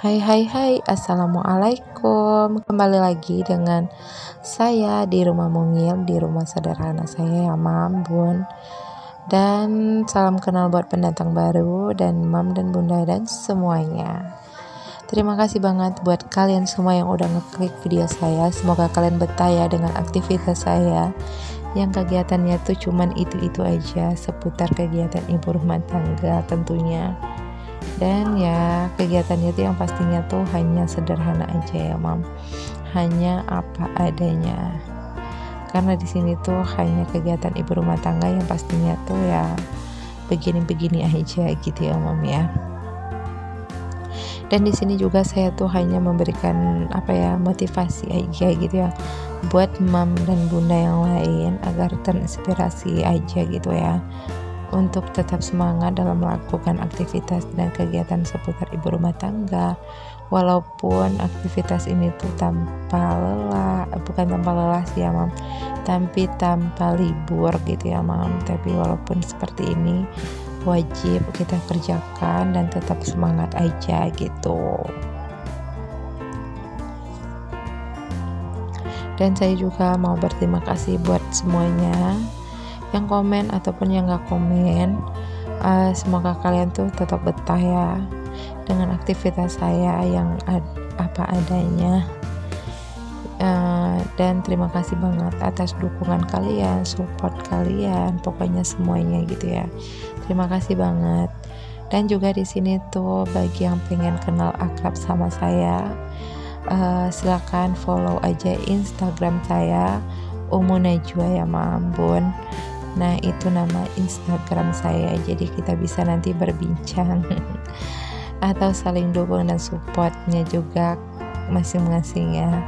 Hai hai hai, assalamualaikum. Kembali lagi dengan saya di rumah mungil, di rumah sederhana saya ya Mam, Bun. Dan salam kenal buat pendatang baru dan Mam dan Bunda dan semuanya. Terima kasih banget buat kalian semua yang udah ngeklik video saya. Semoga kalian betah ya dengan aktivitas saya yang kegiatannya tuh cuman itu-itu aja, seputar kegiatan ibu rumah tangga tentunya. Dan ya kegiatannya itu yang pastinya tuh hanya sederhana aja ya Mam, hanya apa adanya. Karena di sini tuh hanya kegiatan ibu rumah tangga yang pastinya tuh ya begini-begini aja gitu ya Mam ya. Dan di sini juga saya tuh hanya memberikan motivasi aja gitu ya buat Mam dan Bunda yang lain agar terinspirasi aja gitu ya, untuk tetap semangat dalam melakukan aktivitas dan kegiatan seputar ibu rumah tangga, walaupun aktivitas ini tuh tanpa lelah sih ya Mam, tapi tanpa libur gitu ya Mam. Tapi walaupun seperti ini wajib kita kerjakan dan tetap semangat aja gitu. Dan saya juga mau berterima kasih buat semuanya yang komen ataupun yang gak komen. Semoga kalian tuh tetap betah ya dengan aktivitas saya yang apa adanya. Dan terima kasih banget atas dukungan kalian, support kalian, pokoknya semuanya gitu ya. Terima kasih banget. Dan juga di sini tuh bagi yang pengen kenal akrab sama saya, silakan follow aja Instagram saya Umu Najwa ya Mam, Bun. Nah itu nama Instagram saya, jadi kita bisa nanti berbincang atau saling dukung dan supportnya juga masing-masing ya.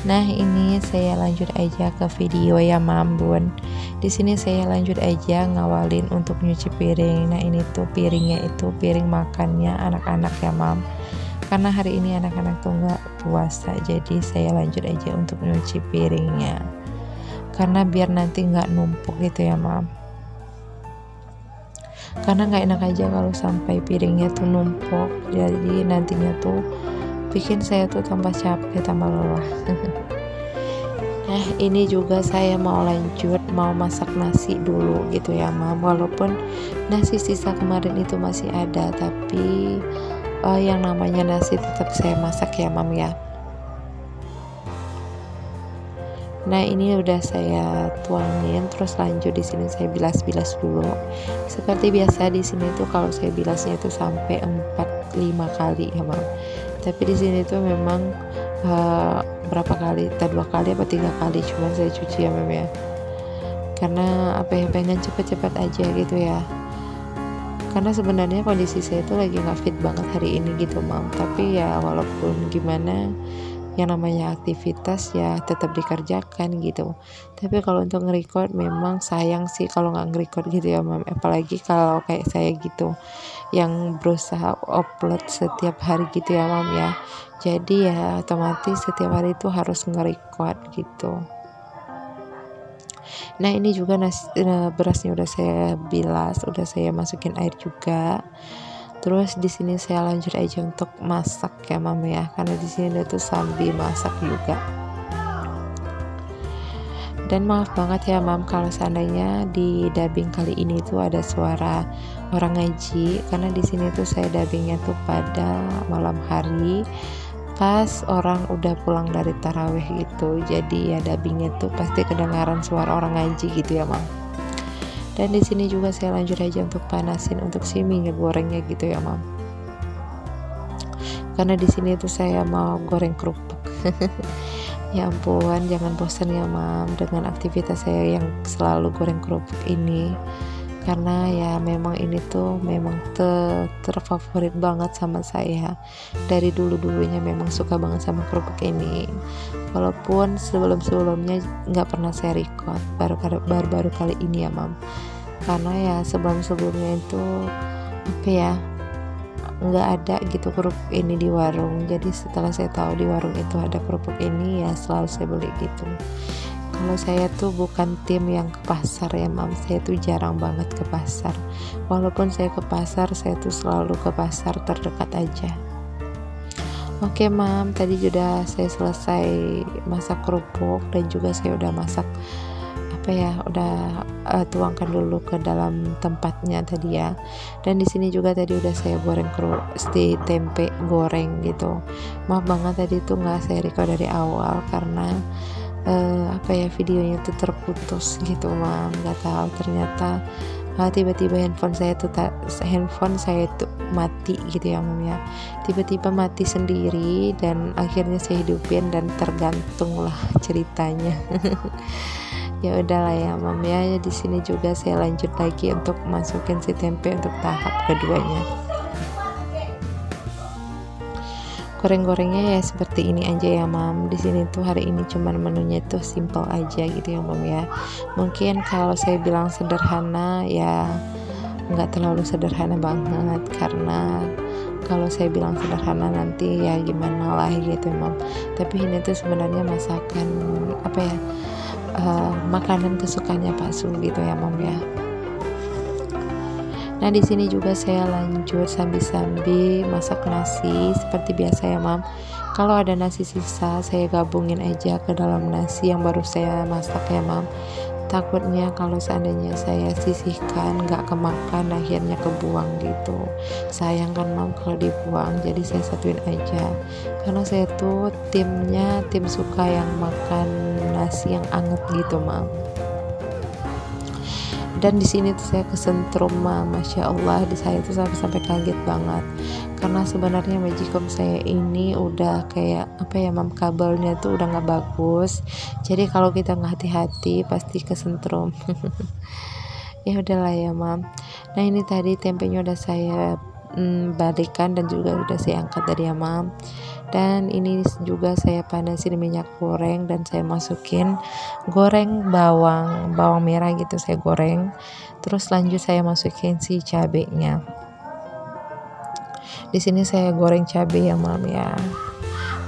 Nah ini saya lanjut aja ke video ya Mam, Bun. Di sini saya lanjut aja ngawalin untuk nyuci piring. Nah ini tuh piringnya itu piring makannya anak-anak ya Mam. Karena hari ini anak-anak tuh nggak puasa, jadi saya lanjut aja untuk nyuci piringnya. Karena biar nanti nggak numpuk gitu ya Mam. Karena nggak enak aja kalau sampai piringnya tuh numpuk, jadi nantinya tuh bikin saya tuh tambah capek, tambah lelah. Nah ini juga saya mau lanjut, mau masak nasi dulu gitu ya Mam. Walaupun nasi sisa kemarin itu masih ada, tapi yang namanya nasi tetap saya masak ya Mam ya. Nah ini udah saya tuangin, terus lanjut di sini saya bilas-bilas dulu. Seperti biasa di sini tuh kalau saya bilasnya itu sampai 4-5 kali ya Mam. Tapi di sini tuh memang berapa kali, 2 kali apa 3 kali cuman saya cuci ya Mam ya. Karena pengen cepet-cepet aja gitu ya. Karena sebenarnya kondisi saya tuh lagi nggak fit banget hari ini gitu Mam. Tapi ya walaupun gimana, yang namanya aktivitas ya tetap dikerjakan gitu. Tapi kalau untuk nge-record memang sayang sih kalau nggak nge-record gitu ya Mam. Apalagi kalau kayak saya gitu yang berusaha upload setiap hari gitu ya Mam ya. Jadi ya otomatis setiap hari itu harus nge-record gitu. Nah ini juga berasnya udah saya bilas, udah saya masukin air juga. Terus di sini saya lanjut aja untuk masak ya Mam ya, karena di sini dia tuh sambil masak juga. Dan maaf banget ya Mam kalau seandainya di dubbing kali ini tuh ada suara orang ngaji, karena di sini tuh saya dubbingnya tuh pada malam hari pas orang udah pulang dari tarawih gitu. Jadi ya dubbingnya tuh pasti kedengaran suara orang ngaji gitu ya Mam. Dan di sini juga saya lanjut aja untuk panasin untuk si minyak gorengnya gitu ya Mam. Karena di sini tuh saya mau goreng kerupuk. Ya ampun, jangan bosan ya Mam dengan aktivitas saya yang selalu goreng kerupuk ini. Karena ya memang ini tuh memang terfavorit banget sama saya. Dari dulunya memang suka banget sama kerupuk ini. Walaupun sebelumnya nggak pernah saya record, baru kali ini ya Mam. Karena ya sebelumnya itu nggak ada gitu kerupuk ini di warung. Jadi setelah saya tahu di warung itu ada kerupuk ini, ya selalu saya beli gitu. Kalau saya tuh bukan tim yang ke pasar ya Mam, saya tuh jarang banget ke pasar. Walaupun saya ke pasar, saya tuh selalu ke pasar terdekat aja. Oke mam, tadi sudah saya selesai masak kerupuk dan juga saya udah masak udah tuangkan dulu ke dalam tempatnya tadi ya. Dan di sini juga tadi udah saya goreng di tempe goreng gitu. Maaf banget tadi tuh nggak saya record dari awal karena videonya tuh terputus gitu mam, nggak tahu ternyata tiba-tiba handphone saya tuh mati gitu ya mam ya, tiba-tiba mati sendiri dan akhirnya saya hidupin dan tergantunglah ceritanya. Ya udahlah ya mam ya, di sini juga saya lanjut lagi untuk masukin si tempe untuk tahap keduanya. Goreng-gorengnya ya seperti ini aja ya mam. Di sini tuh hari ini cuman menunya tuh simple aja gitu ya mam ya. Mungkin kalau saya bilang sederhana ya nggak terlalu sederhana banget, karena kalau saya bilang sederhana nanti ya gimana lah gitu mam. Tapi ini tuh sebenarnya masakan makanan kesukaannya Pak Su gitu ya mam ya. Nah di sini juga saya lanjut sambil masak nasi seperti biasa ya mam. Kalau ada nasi sisa saya gabungin aja ke dalam nasi yang baru saya masak ya mam. Takutnya kalau seandainya saya sisihkan nggak kemakan, akhirnya kebuang gitu. Sayang kan mam kalau dibuang, jadi saya satuin aja. Karena saya tuh tim suka yang makan nasi yang anget gitu mam. Dan di sini tuh saya kesentrum mam, masya Allah, di saya tuh sampai kaget banget. Karena sebenarnya magicom saya ini udah kayak mam, kabelnya tuh udah nggak bagus. Jadi kalau kita nggak hati-hati pasti kesentrum. Ya udahlah ya mam. Nah ini tadi tempenya udah saya balikan dan juga udah saya angkat dari ya mam. Dan ini juga saya panasin minyak goreng dan saya masukin goreng bawang merah gitu, saya goreng. Terus lanjut saya masukin si cabenya. Di sini saya goreng cabai ya mam ya.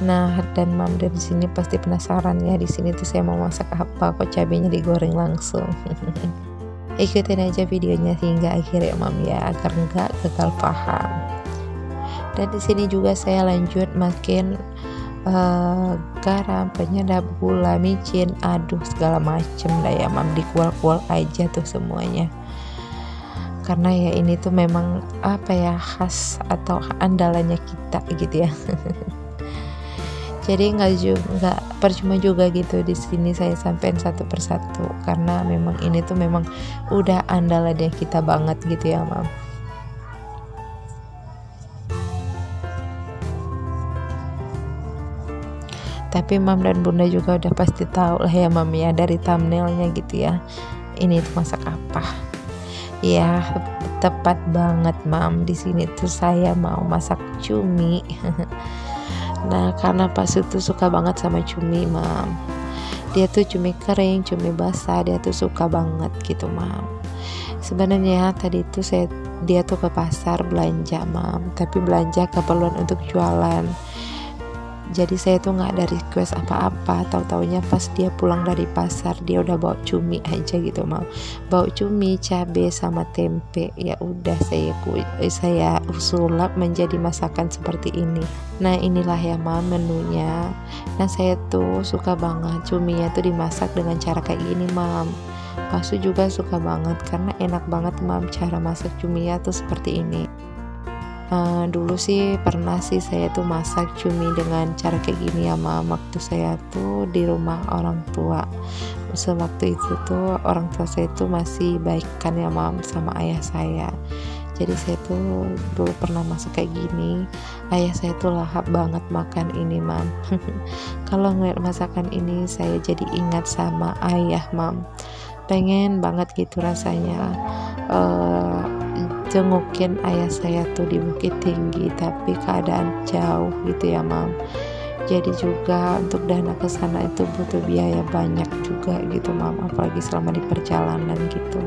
Nah dan mam dari sini pasti penasaran ya, di sini tuh saya mau masak apa kok cabenya digoreng langsung. Ikutin aja videonya hingga akhir ya mam ya, agar nggak gagal paham. Dan di sini juga saya lanjut makin garam, penyedap, gula, micin, aduh segala macem dah ya mam, dikual-kual aja tuh semuanya. Karena ya ini tuh memang khas atau andalannya kita gitu ya. Jadi nggak percuma juga gitu di sini saya sampein satu persatu, karena memang ini tuh memang udah andalannya kita banget gitu ya mam. Tapi mam dan bunda juga udah pasti tahu lah ya mam ya, dari thumbnailnya gitu ya, ini tuh masak apa ya. Tepat banget mam, di sini tuh saya mau masak cumi. Nah karena Pak Su tuh suka banget sama cumi mam, dia tuh cumi kering, cumi basah, dia tuh suka banget gitu mam. Sebenarnya tadi tuh dia tuh ke pasar belanja mam, tapi belanja keperluan untuk jualan. Jadi saya tuh nggak ada request apa-apa, tahu-taunya pas dia pulang dari pasar dia udah bawa cumi aja gitu mam, bawa cumi, cabai sama tempe. Ya udah saya sulap menjadi masakan seperti ini. Nah inilah ya mam menunya. Nah saya tuh suka banget cuminya tuh dimasak dengan cara kayak gini mam. Pak Su juga suka banget karena enak banget mam cara masak cuminya tuh seperti ini. Dulu sih pernah sih saya tuh masak cumi dengan cara kayak gini ya mam, waktu saya tuh di rumah orang tua. Sewaktu itu tuh orang tua saya tuh masih baikkan ya mam sama ayah saya. Jadi saya tuh dulu pernah masak kayak gini. Ayah saya tuh lahap banget makan ini mam. Kalau ngeliat masakan ini saya jadi ingat sama ayah mam. Pengen banget gitu rasanya jengukin ayah saya tuh di Bukit Tinggi, tapi keadaan jauh gitu ya mam. Jadi juga untuk dana ke sana itu butuh biaya banyak juga gitu mam, apalagi selama di perjalanan gitu.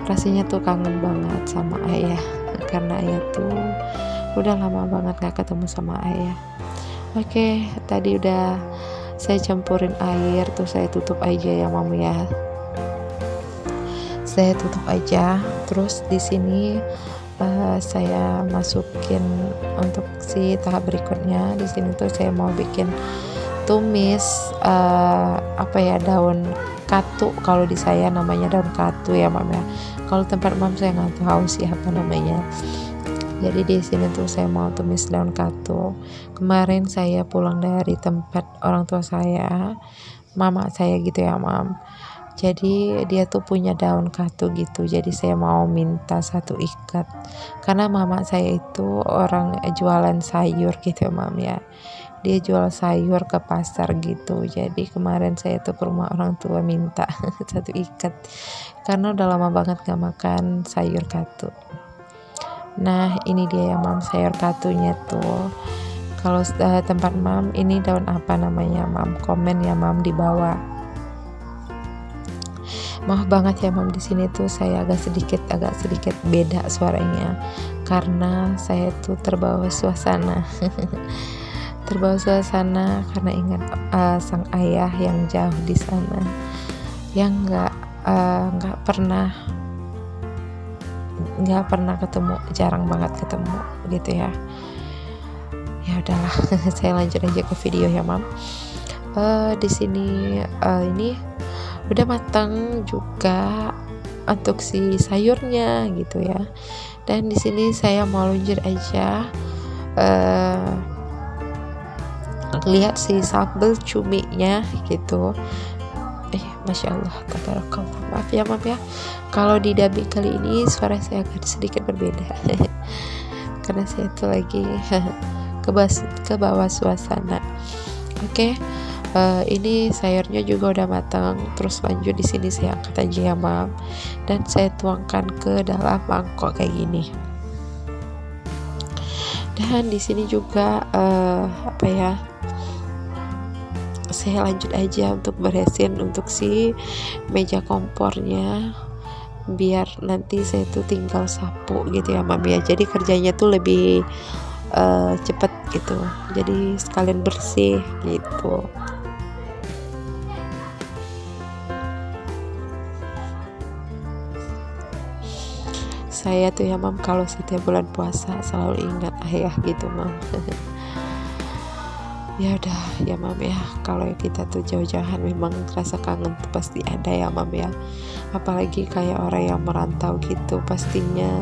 Rasanya tuh kangen banget sama ayah, karena ayah tuh udah lama banget gak ketemu sama ayah. Oke, tadi udah saya campurin air, tuh saya tutup aja ya mam ya. Saya tutup aja. Terus di sini saya masukin untuk si tahap berikutnya. Di sini tuh saya mau bikin tumis daun katu. Kalau di saya namanya daun katu ya mam ya. Kalau tempat mam saya nggak tahu sih apa namanya. Jadi di sini tuh saya mau tumis daun katu. Kemarin saya pulang dari tempat orang tua saya, mama saya gitu ya mam. Jadi dia tuh punya daun katu gitu. Jadi saya mau minta 1 ikat. Karena mama saya itu orang jualan sayur gitu ya mam ya. Dia jual sayur ke pasar gitu. Jadi kemarin saya tuh ke rumah orang tua minta 1 ikat. Karena udah lama banget gak makan sayur katu. Nah ini dia ya mam, sayur katunya tuh. Kalau tempat mam ini daun apa namanya mam, komen ya mam di bawah. Maaf banget ya mam, di sini tuh saya agak sedikit beda suaranya karena saya tuh terbawa suasana. Terbawa suasana karena ingat sang ayah yang jauh di sana, yang nggak pernah ketemu, jarang banget ketemu gitu ya. Ya udahlah, saya lanjut aja ke video ya mam. Di sini ini udah matang juga untuk si sayurnya gitu ya. Dan di sini saya mau lanjut aja lihat si sambal cuminya gitu. Masya Allah, tabarakallah. Maaf ya mam ya, kalau di dubbing kali ini suara saya agak sedikit berbeda karena saya tuh lagi ke bawah suasana. Oke. Ini sayurnya juga udah matang. Terus lanjut di sini saya angkat aja ya mam, dan saya tuangkan ke dalam mangkok kayak gini. Dan di sini juga saya lanjut aja untuk beresin untuk si meja kompornya, biar nanti saya tuh tinggal sapu gitu ya mam ya. Jadi kerjanya tuh lebih cepet gitu, jadi sekalian bersih gitu. Saya tuh ya mam, kalau setiap bulan puasa selalu ingat ayah gitu mam. Ya udah ya mam ya, kalau kita tuh jauh-jauhan memang rasa kangen tuh pasti ada ya mam ya. Apalagi kayak orang yang merantau gitu, pastinya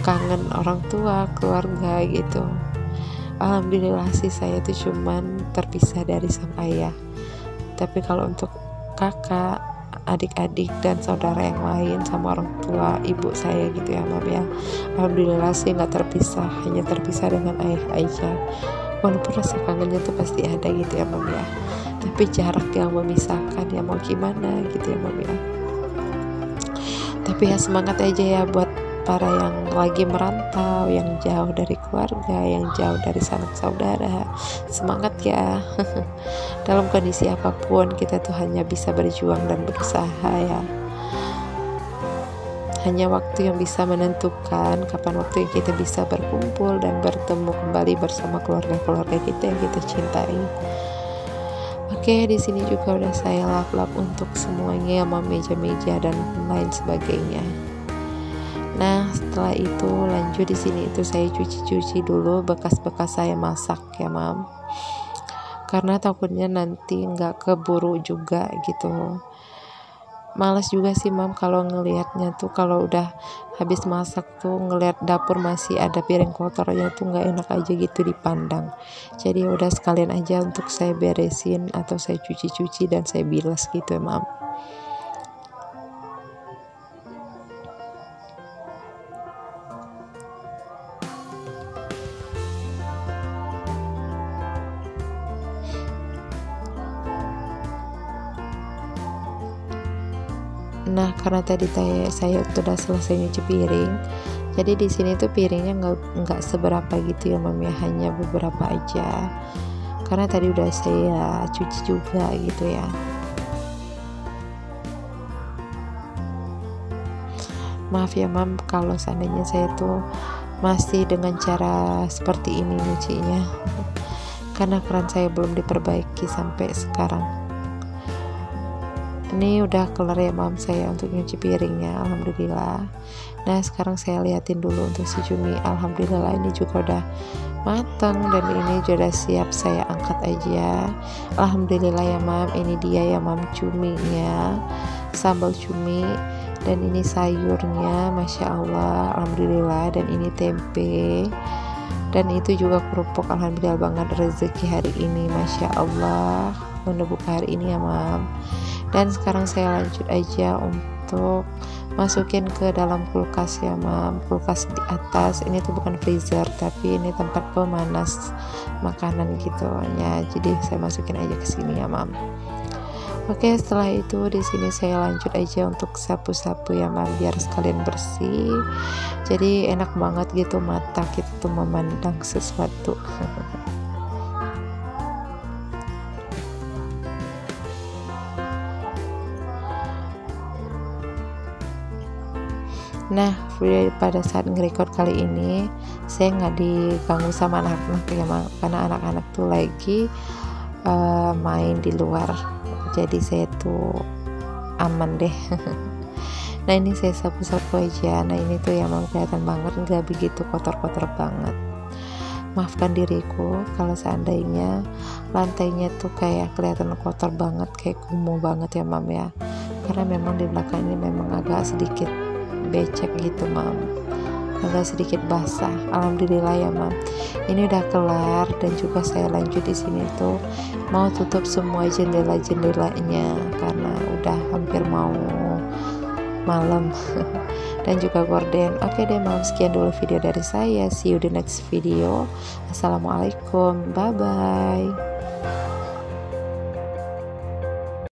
kangen orang tua, keluarga gitu. Alhamdulillah sih saya tuh cuman terpisah dari sang ayah. Tapi kalau untuk kakak, adik-adik dan saudara yang lain sama orang tua ibu saya gitu ya mam ya, alhamdulillah sih nggak terpisah, hanya terpisah dengan ayah aja. Walaupun rasa kangennya tuh pasti ada gitu ya mam ya, tapi jarak yang memisahkan, ya mau gimana gitu ya mam ya. Tapi ya semangat aja ya buat para yang lagi merantau, yang jauh dari keluarga, yang jauh dari sanak saudara. Semangat ya. Dalam kondisi apapun kita tuh hanya bisa berjuang dan berusaha ya. Hanya waktu yang bisa menentukan kapan waktu yang kita bisa berkumpul dan bertemu kembali bersama keluarga-keluarga kita yang kita cintai. Oke, di sini juga udah saya lap-lap untuk semuanya, sama meja-meja dan lain sebagainya. Nah, setelah itu lanjut di sini itu saya cuci-cuci dulu bekas-bekas saya masak ya mam. Karena takutnya nanti nggak keburu juga gitu. Males juga sih mam kalau ngelihatnya tuh, kalau udah habis masak tuh ngelihat dapur masih ada piring kotornya tuh nggak enak aja gitu dipandang. Jadi udah sekalian aja untuk saya beresin atau saya cuci-cuci dan saya bilas gitu ya mam. Nah, karena tadi saya sudah selesai nyuci piring, jadi di sini tuh piringnya nggak seberapa gitu ya mam ya, hanya beberapa aja. Karena tadi udah saya cuci juga gitu ya. Maaf ya mam kalau seandainya saya tuh masih dengan cara seperti ini nyucinya, karena keran saya belum diperbaiki sampai sekarang. Ini udah kelar ya mam saya untuk nyuci piringnya, alhamdulillah. Nah sekarang saya liatin dulu untuk si cumi, alhamdulillah ini juga udah matang dan ini sudah siap saya angkat aja. Alhamdulillah ya mam, ini dia ya mam cuminya, sambal cumi, dan ini sayurnya, masya Allah, alhamdulillah. Dan ini tempe, dan itu juga kerupuk, alhamdulillah banget rezeki hari ini, masya Allah, buka hari ini ya mam. Dan sekarang saya lanjut aja untuk masukin ke dalam kulkas ya mam, kulkas di atas. Ini tuh bukan freezer tapi ini tempat pemanas makanan gitu ya, jadi saya masukin aja ke sini ya mam. Oke, setelah itu di sini saya lanjut aja untuk sapu-sapu ya mam, biar sekalian bersih. Jadi enak banget gitu mata kita tuh memandang sesuatu. Nah, pada saat nge-record kali ini saya nggak diganggu sama anak-anak ya mam, karena anak-anak tuh lagi main di luar, jadi saya tuh aman deh. Nah ini saya sapu-sapu aja. Nah ini tuh yang mau kelihatan banget, nggak begitu kotor-kotor banget. Maafkan diriku kalau seandainya lantainya tuh kayak kelihatan kotor banget, kayak kumuh banget ya mam ya, karena memang di belakang ini memang agak sedikit becek gitu mam, agak sedikit basah. Alhamdulillah ya mam, ini udah kelar. Dan juga saya lanjut di sini tuh mau tutup semua jendela-jendelanya karena udah hampir mau malam. Dan juga gorden. Oke deh mam, sekian dulu video dari saya, see you the next video. Assalamualaikum, bye bye.